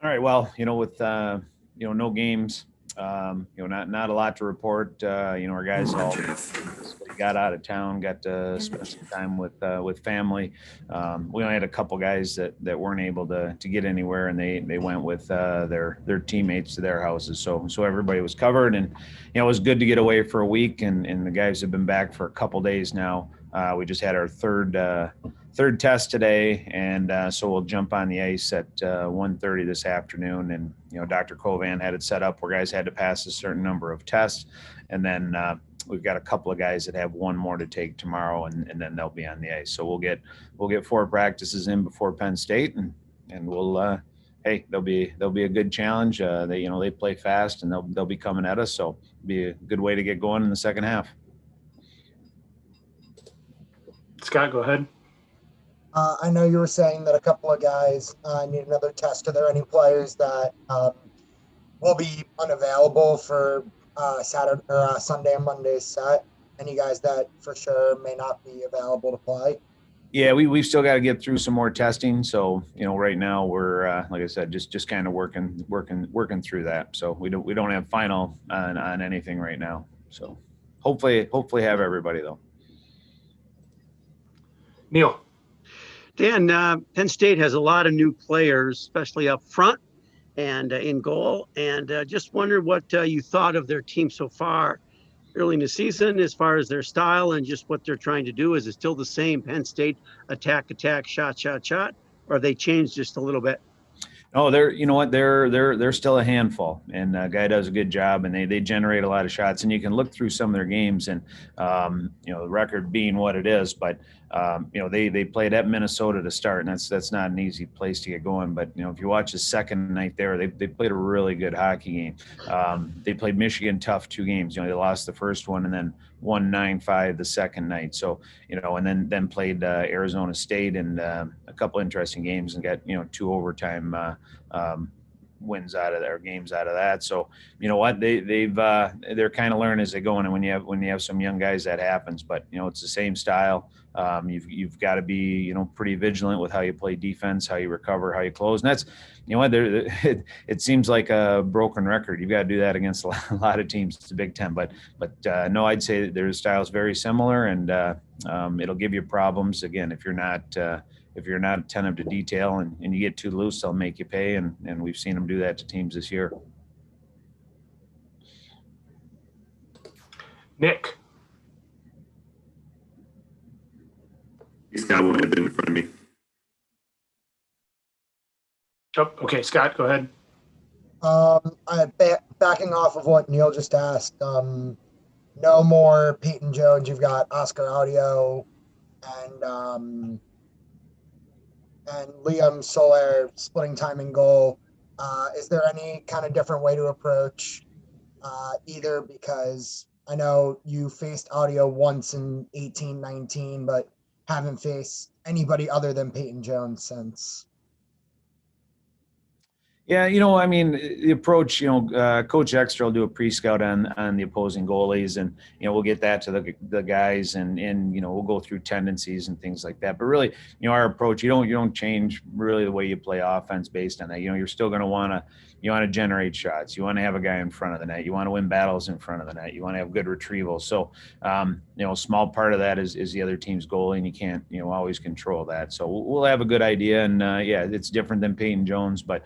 All right. Well, with no games, not a lot to report. Our guys all got out of town, got to spend some time with family. We only had a couple guys that weren't able to get anywhere, and they went with their teammates to their houses. So everybody was covered, and it was good to get away for a week. And the guys have been back for a couple days now. We just had our third test today, and so we'll jump on the ice at 1:30 this afternoon. And Dr. Covan had it set up where guys had to pass a certain number of tests, and then we've got a couple of guys that have one more to take tomorrow, and then they'll be on the ice. So we'll get 4 practices in before Penn State, and we'll they'll be a good challenge. They play fast, and they'll be coming at us, so it'll be a good way to get going in the second half. Scott, go ahead. I know you were saying that a couple of guys need another test. Are there any players that will be unavailable for Saturday or Sunday and Monday's set? Any guys that for sure may not be available to play? Yeah, we've still got to get through some more testing. So right now we're like I said, just kind of working through that. So we don't have final on anything right now. So hopefully have everybody though. Neil. Dan, Penn State has a lot of new players, especially up front and in goal. And just wondered what you thought of their team so far early in the season, as far as their style and just what they're trying to do. Is it still the same Penn State attack, shot, or have they changed just a little bit? Oh, they're still a handful, and guy does a good job, and they generate a lot of shots. And you can look through some of their games, and the record being what it is, but they played at Minnesota to start, and that's not an easy place to get going. But if you watch the second night there, they played a really good hockey game. They played Michigan tough 2 games. They lost the first one and then won 9-5 the second night. So and then played Arizona State and a couple interesting games and got 2 overtime wins out of their games out of that. So they're kind of learning as they go, and when you have some young guys, that happens. But it's the same style. You've got to be pretty vigilant with how you play defense, how you recover, how you close, and that's it seems like a broken record. You've got to do that against a lot of teams. It's the Big Ten, but no, I'd say that their style is very similar, and it'll give you problems again if you're not attentive to detail and you get too loose, they'll make you pay, and we've seen them do that to teams this year. Nick. Scott won't have been in front of me. Oh, okay, Scott, go ahead. Backing off of what Neil just asked, no more Peyton Jones. You've got Oscar Audio and Liam Soler splitting time and goal. Is there any kind of different way to approach either? Because I know you faced Audio once in 18-19, but haven't faced anybody other than Peyton Jones since. Yeah, the approach, Coach Extra will do a pre-scout on the opposing goalies, and, we'll get that to the guys, and we'll go through tendencies and things like that. But really, our approach, you don't change really the way you play offense based on that. You're still going to want to generate shots. You want to have a guy in front of the net. You want to win battles in front of the net. You want to have good retrieval. So, a small part of that is the other team's goalie, and you can't, always control that. So we'll have a good idea, and it's different than Peyton Jones, but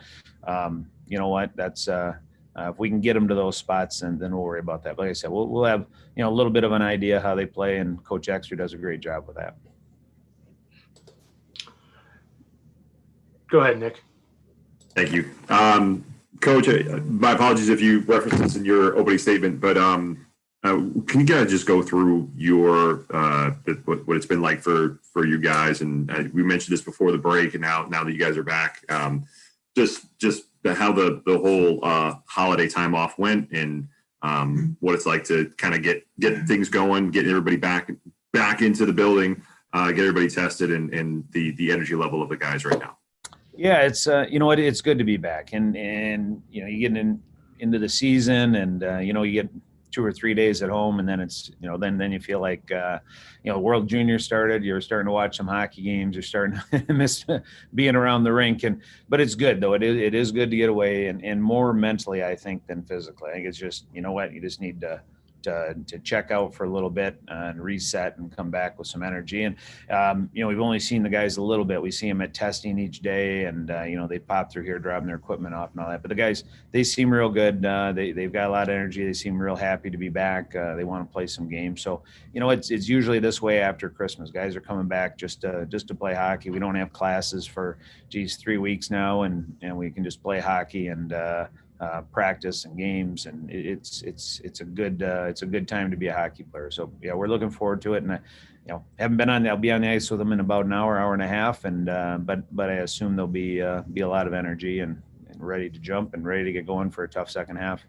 you know what? That's if we can get them to those spots, then we'll worry about that. But like I said, we'll have a little bit of an idea how they play, and Coach Extra does a great job with that. Go ahead, Nick. Thank you, Coach. My apologies if you referenced this in your opening statement, but can you guys just go through your what it's been like for you guys? And we mentioned this before the break, and now that you guys are back. Just how the whole holiday time off went, and what it's like to kind of get things going, get everybody back into the building, get everybody tested, and the energy level of the guys right now. Yeah, it's it's good to be back, and you get into the season, and you get 2 or 3 days at home, and then it's, then you feel like, World Junior started, you're starting to watch some hockey games, you're starting to miss being around the rink, but it's good though. It is good to get away, and more mentally, I think, than physically. I think it's just, you just need to check out for a little bit and reset and come back with some energy. And, we've only seen the guys a little bit. We see them at testing each day, and, they pop through here, dropping their equipment off and all that. But the guys, they seem real good. They've got a lot of energy. They seem real happy to be back. They want to play some games. So, it's usually this way after Christmas. Guys are coming back just to play hockey. We don't have classes for, 3 weeks now, and we can just play hockey and, practice and games, and it's a good time to be a hockey player. So yeah, we're looking forward to it, and I'll be on the ice with them in about an hour and a half, and but I assume there'll be a lot of energy and ready to jump and ready to get going for a tough second half.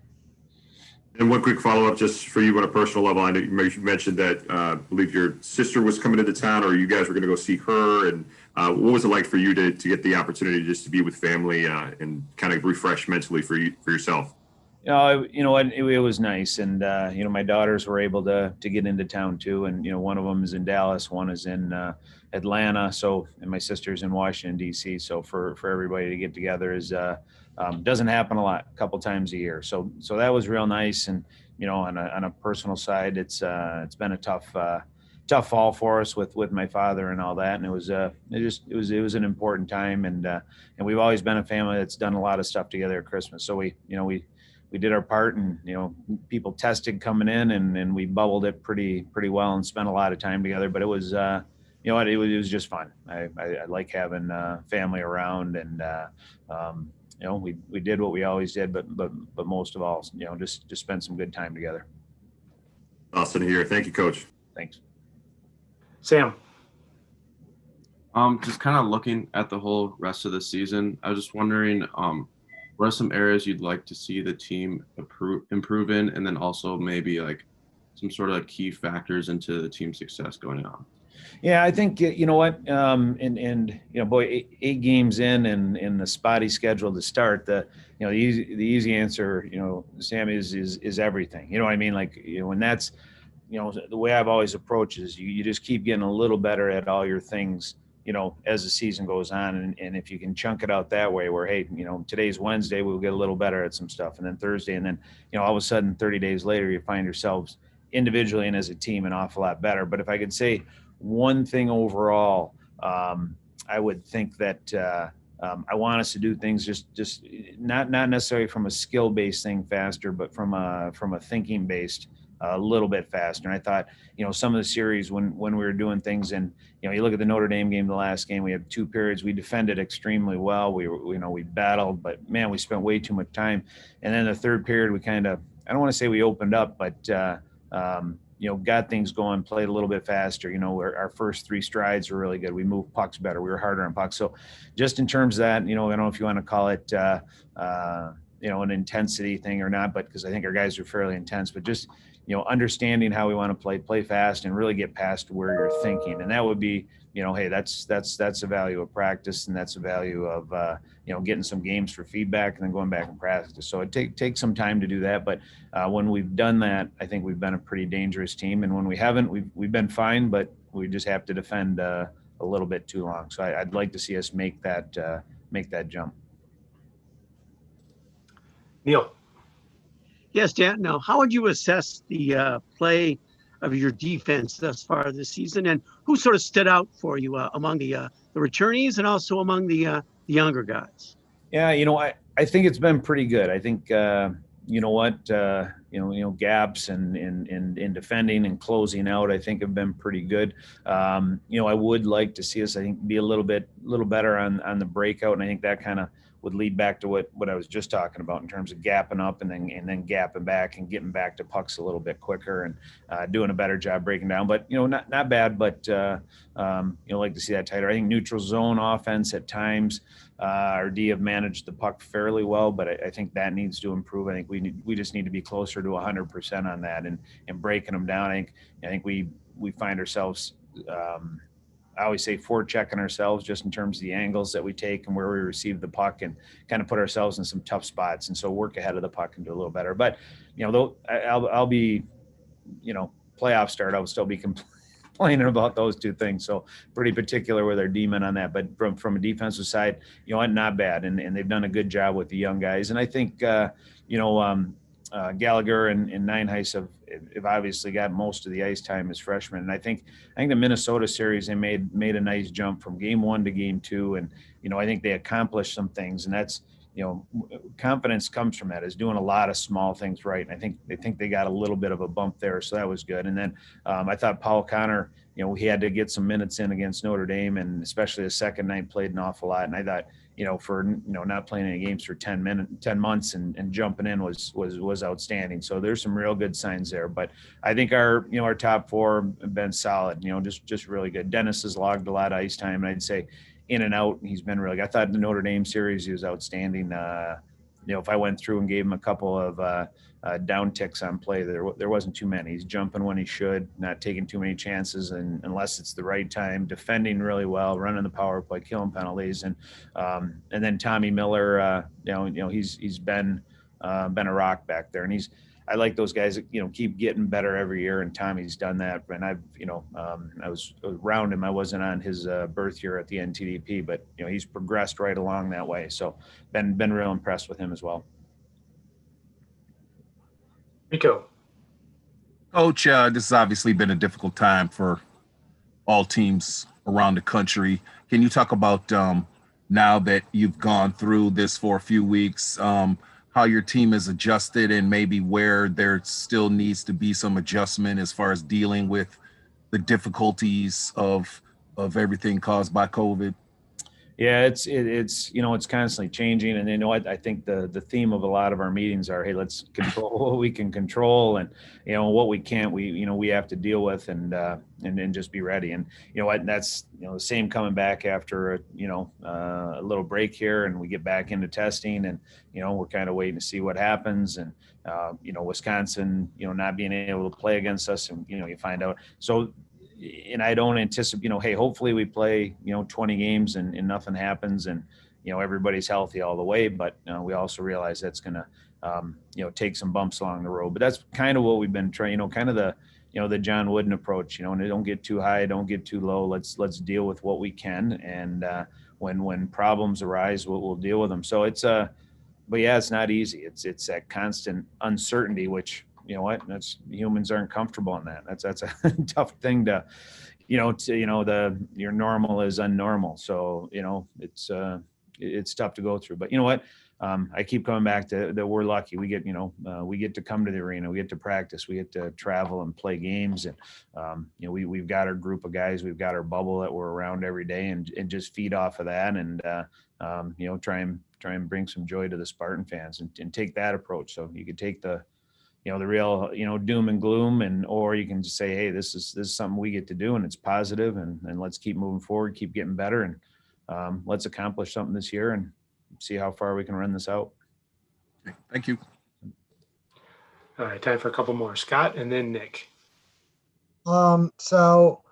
And one quick follow-up just for you on a personal level. I know you mentioned that I believe your sister was coming into town, or you guys were going to go see her. And what was it like for you to get the opportunity just to be with family and kind of refresh mentally for yourself? It was nice. And, my daughters were able to get into town too. And, one of them is in Dallas, one is in Atlanta. So, and my sister's in Washington, D.C. So for everybody to get together is doesn't happen a lot, a couple times a year. So that was real nice. And, on a personal side, it's been a tough fall for us with my father and all that. And it was an important time. And we've always been a family that's done a lot of stuff together at Christmas. So we did our part, and, people tested coming in, and we bubbled it pretty well and spent a lot of time together. But it was, it was just fun. I like having family around, and, we did what we always did, but most of all, just spend some good time together. Awesome to hear. Thank you, Coach. Thanks. Sam. Just kind of looking at the whole rest of the season, I was just wondering, what are some areas you'd like to see the team improve in, and then also maybe like some sort of key factors into the team's success going on? Yeah, I think, boy, 8 games in the spotty schedule to start, the easy answer, Sam, is everything. You know what I mean? Like, when that's, the way I've always approached is you just keep getting a little better at all your things, as the season goes on. And if you can chunk it out that way where, hey, today's Wednesday, we'll get a little better at some stuff. And then Thursday, and then, all of a sudden 30 days later, you find yourselves individually and as a team an awful lot better. But if I could say one thing overall, I would think that I want us to do things just not necessarily from a skill-based thing faster, but from a thinking-based a little bit faster. And I thought, some of the series when we were doing things, and, you look at the Notre Dame game, the last game, we had 2 periods. We defended extremely well. We battled, but man, we spent way too much time. And then the third period, we kind of, I don't want to say we opened up, but, got things going, played a little bit faster. Our first 3 strides were really good. We moved pucks better. We were harder on pucks. So just in terms of that, I don't know if you want to call it, an intensity thing or not, but because I think our guys are fairly intense, but just, understanding how we want to play fast and really get past where you're thinking. And that would be, hey, that's the value of practice, and that's the value of, getting some games for feedback and then going back and practice. So it takes some time to do that. But when we've done that, I think we've been a pretty dangerous team. And when we haven't, we've been fine, but we just have to defend a little bit too long. So I'd like to see us make that jump. Neil. Yes, Dan. Now, how would you assess the play of your defense thus far this season, and who sort of stood out for you among the returnees and also among the younger guys? Yeah, I think it's been pretty good. I think gaps in defending and closing out, I think have been pretty good. I would like to see us, I think, be a little better on the breakout, and I think that kind of would lead back to what I was just talking about in terms of gapping up and then gapping back and getting back to pucks a little bit quicker and doing a better job breaking down. But not bad, but like to see that tighter. I think neutral zone offense at times, our D have managed the puck fairly well, but I think that needs to improve. I think we just need to be closer to 100% on that and breaking them down. I think we find ourselves I always say forechecking ourselves just in terms of the angles that we take and where we receive the puck and kind of put ourselves in some tough spots. And so work ahead of the puck and do a little better. But, though I'll be, playoff start, I will still be complaining about those two things. So pretty particular with our D-men on that. But from a defensive side, not bad. And they've done a good job with the young guys. And I think, Gallagher and Nineheis have obviously got most of the ice time as freshmen. And I think the Minnesota series, they made a nice jump from game 1 to game 2. And, I think they accomplished some things, and that's, confidence comes from that, is doing a lot of small things right. And I think they got a little bit of a bump there. So that was good. And then I thought Paul Connor, he had to get some minutes in against Notre Dame, and especially the second night played an awful lot. And I thought, for not playing any games for 10 months and jumping in was outstanding. So there's some real good signs there. But I think our top 4 have been solid. Just really good. Dennis has logged a lot of ice time, and I'd say in and out, he's been really good. I thought in the Notre Dame series he was outstanding. If I went through and gave him a couple of down ticks on play, there wasn't too many. He's jumping when he should, not taking too many chances, and unless it's the right time, defending really well, running the power play, killing penalties, and then Tommy Miller, he's been a rock back there, and I like those guys that keep getting better every year, and Tommy's done that. And I've I was around him. I wasn't on his birth year at the NTDP, but he's progressed right along that way. So been real impressed with him as well. Rico. Coach, this has obviously been a difficult time for all teams around the country. Can you talk about now that you've gone through this for a few weeks, how your team has adjusted and maybe where there still needs to be some adjustment as far as dealing with the difficulties of everything caused by COVID? Yeah, it's constantly changing, and I think the theme of a lot of our meetings are, hey, let's control what we can control, and what we can't, we have to deal with, and just be ready. And that's the same coming back after a little break here, and we get back into testing, and we're kind of waiting to see what happens, and Wisconsin not being able to play against us, and you find out. So. And I don't anticipate, hey, hopefully we play, 20 games and nothing happens, and, everybody's healthy all the way. But we also realize that's going to, take some bumps along the road. But that's kind of what we've been trying, kind of the John Wooden approach, and don't get too high, don't get too low. Let's deal with what we can. And when problems arise, we'll deal with them. So but yeah, it's not easy. It's that constant uncertainty, which, that's, humans aren't comfortable in that. That's a tough thing to, your normal is unnormal. So, it's tough to go through, but you know what? I keep coming back to that. We're lucky. We get, we get to come to the arena, we get to practice, we get to travel and play games. And, we've got our group of guys, we've got our bubble that we're around every day, and just feed off of that. And, try and bring some joy to the Spartan fans, and take that approach. So you could take the real, doom and gloom, or you can just say, hey, this is something we get to do, and it's positive, and let's keep moving forward, keep getting better, and let's accomplish something this year and see how far we can run this out. Okay, thank you. All right, time for a couple more. Scott and then Nick. So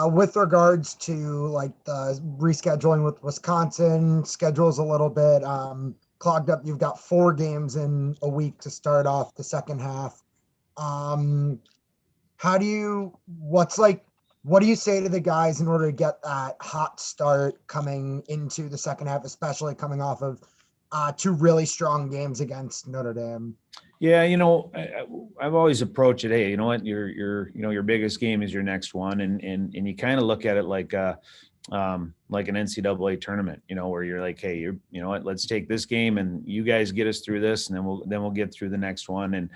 with regards to like the rescheduling with Wisconsin, schedule's a little bit clogged up. You've got 4 games in a week to start off the second half. What do you say to the guys in order to get that hot start coming into the second half, especially coming off of 2 really strong games against Notre Dame? Yeah, I've always approached it, hey, your biggest game is your next one, and you kind of look at it like an NCAA tournament, where you're like, hey, let's take this game, and you guys get us through this, and then we'll get through the next one. And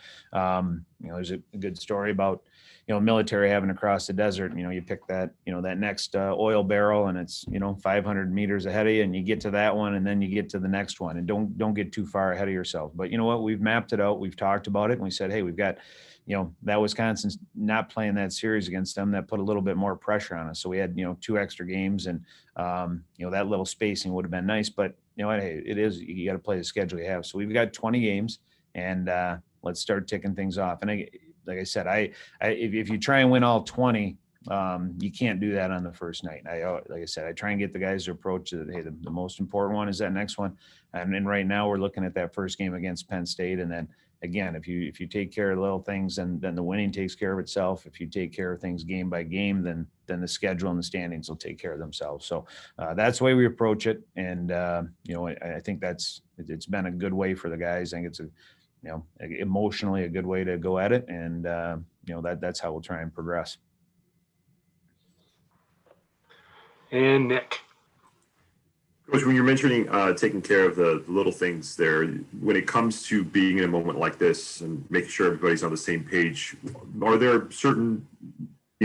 there's a good story about military having to cross the desert. You pick that that next oil barrel, and it's 500 meters ahead of you, and you get to that one, and then you get to the next one, and don't get too far ahead of yourself. But you know what, we've mapped it out, we've talked about it, and we said, hey, we've got that Wisconsin's not playing that series against them, that put a little bit more pressure on us. So we had, 2 extra games, and, that little spacing would have been nice, but hey, it is, you got to play the schedule you have. So we've got 20 games, and let's start ticking things off. And like I said, if you try and win all 20, you can't do that on the first night. Like I said, I try and get the guys to approach it. Hey, the most important one is that next one. And right now we're looking at that first game against Penn State. And then again, if you take care of little things, then the winning takes care of itself. If you take care of things game by game, then the schedule and the standings will take care of themselves. So that's the way we approach it. And, I think it's been a good way for the guys. I think it's emotionally a good way to go at it. And, that's how we'll try and progress. And Nick. Coach, when you're mentioning taking care of the little things there, when it comes to being in a moment like this and making sure everybody's on the same page, are there certain,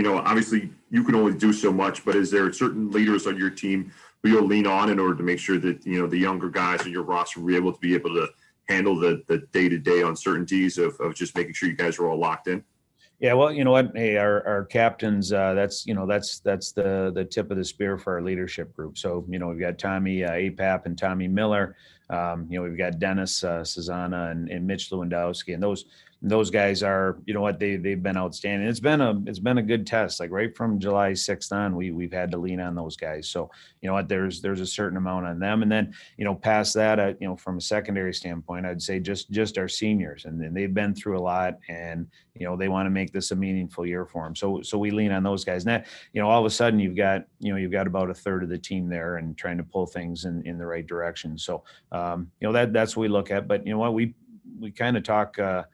obviously you can only do so much, but is there certain leaders on your team who you'll lean on in order to make sure that, the younger guys in your roster will be able to handle the day-to-day uncertainties of just making sure you guys are all locked in? Yeah, well, you know what? Hey, our captains, that's the tip of the spear for our leadership group. So, we've got Tommy Apap and Tommy Miller. We've got Dennis Cezana and Mitch Lewandowski, and those guys are, they've been outstanding. It's been a good test. Like right from July 6th on, we've had to lean on those guys. So, there's a certain amount on them, and then past that, from a secondary standpoint, I'd say just our seniors, and they've been through a lot, and they want to make this a meaningful year for them. So we lean on those guys. And that, all of a sudden you've got about a third of the team there and trying to pull things in the right direction. So, that's what we look at. But we kind of talk a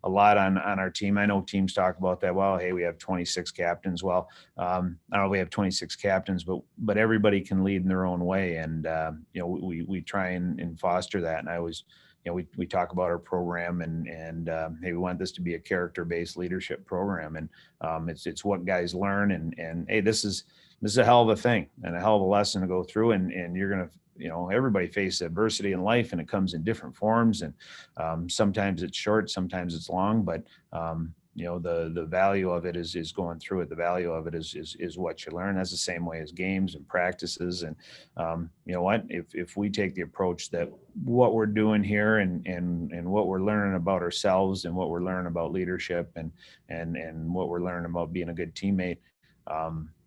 lot on our team. I know teams talk about that. Well, hey, we have 26 captains. Well, I don't know, we have 26 captains, but everybody can lead in their own way. And, we try and foster that. And I always, we talk about our program and hey, we want this to be a character-based leadership program. And it's what guys learn. And hey, this is a hell of a thing and a hell of a lesson to go through. And you're going to, everybody faces adversity in life, and it comes in different forms. And sometimes it's short, sometimes it's long, but the value of it is going through it. The value of it is what you learn. That's the same way as games and practices. And if we take the approach that what we're doing here and what we're learning about ourselves and what we're learning about leadership and what we're learning about being a good teammate,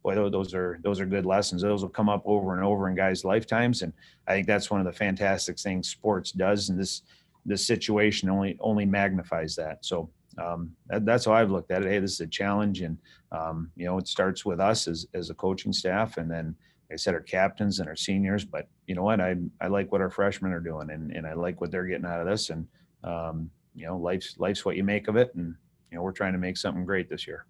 boy, those are good lessons. Those will come up over and over in guys' lifetimes. And I think that's one of the fantastic things sports does. And this situation only magnifies that. So that's how I've looked at it. Hey, this is a challenge. And, it starts with us as a coaching staff. And then, like I said, our captains and our seniors. But you know what? I like what our freshmen are doing, and I like what they're getting out of this. And, life's what you make of it. And, we're trying to make something great this year.